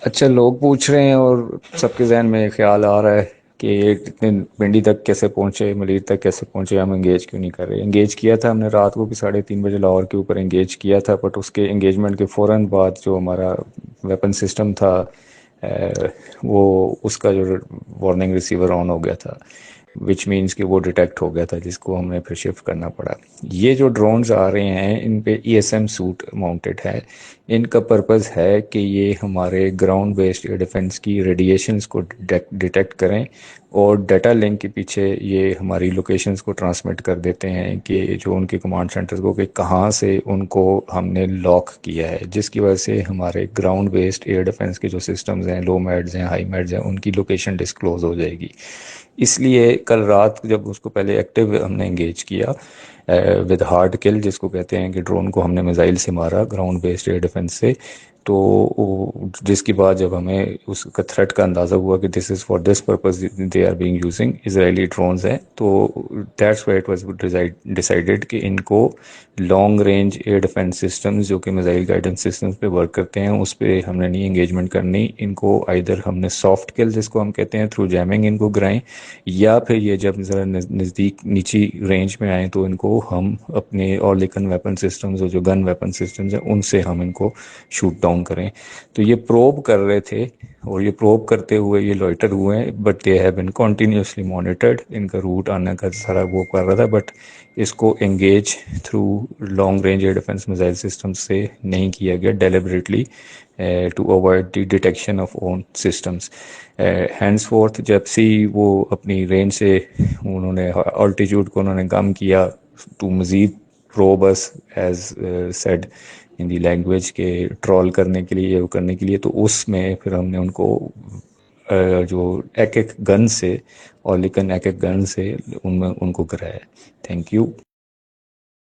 اچھا، لوگ پوچھ رہے ہیں اور سب کے ذہن میں خیال آ رہا ہے کہ یہ اتنے پنڈی تک کیسے پہنچے، ملیر تک کیسے پہنچے، ہم انگیج کیوں نہیں کر رہے؟ انگیج کیا تھا ہم نے رات کو بھی 3:30 بجے لاہور کے اوپر انگیج کیا تھا، بٹ اس کے انگیجمنٹ کے فوراً بعد جو ہمارا ویپن سسٹم تھا وہ اس کا جو وارننگ ریسیور آن ہو گیا تھا، وچ مینس کہ وہ ڈیٹیکٹ ہو گیا تھا، جس کو ہم نے پھر شفٹ کرنا پڑا۔ یہ جو ڈرونز آ رہے ہیں ان پہ E S M suite mounted ہے۔ ان کا پرپز ہے کہ یہ ہمارے گراؤنڈ بیسڈ ایئر ڈیفنس کی ریڈیشنز کو ڈیٹیکٹ کریں، اور ڈیٹا لنک کے پیچھے یہ ہماری لوکیشنز کو ٹرانسمٹ کر دیتے ہیں کہ جو ان کے کمانڈ سینٹرز کو، کہ کہاں سے ان کو ہم نے لاک کیا ہے، جس کی وجہ سے ہمارے گراؤنڈ بیسڈ ایئر ڈیفنس کے جو سسٹمز ہیں، لو میڈز ہیں، ہائی میڈز ہیں، ان کی لوکیشن ڈسکلوز ہو جائے گی۔ اس لیے کل رات جب اس کو پہلے ایکٹیو ہم نے انگیج کیا ود ہارڈ کل، جس کو کہتے ہیں کہ ڈرون کو ہم نے میزائل سے مارا گراؤنڈ بیسڈ ایئر ڈیفنس سے، تو جس کی بعد جب ہمیں اس کا تھریٹ کا اندازہ ہوا کہ this is for this purpose they are being using Israeli drones ہیں، تو that's why it was decided کہ ان کو long range air defence systems جو کہ میزائل گائیڈنس سسٹمز پہ ورک کرتے ہیں اس پہ ہم نے نہیں انگیجمنٹ کرنی۔ ان کو آئیدر ہم نے سافٹ کل جس کو ہم کہتے ہیں تھرو جیمنگ ان کو گرائیں، یا پھر یہ جب ذرا نزدیک نیچی رینج میں آئیں تو ان کو ہم اپنے اور لیکن ویپن سسٹمز اور جو گن ویپن سسٹمز ہیں ان سے ہم ان کو شوٹ ڈاؤن کریں۔ تو یہ پروب کر رہے تھے، اور یہ پروب کرتے ہوئے یہ لوئٹر ہوئے ہیں، but they have been continuously monitored. ان کا روٹ آنے کا سارا وہ کر رہا تھا، بٹ اس کو engage through long range air defence missile system سے نہیں کیا گیا deliberately to avoid the detection of own systems. Henceforth جب سے وہ اپنی رینج سے انہوں نے آلٹیچیوڈ کو انہوں نے کم کیا ٹو مزید probes as said in the language کے ٹرول کرنے کے لیے، وہ کرنے کے لیے، تو اس میں پھر ہم نے ان کو جو ایک ایک گن سے، اور لیکن ایک ایک گن سے ان میں ان کو کرایا۔ Thank you.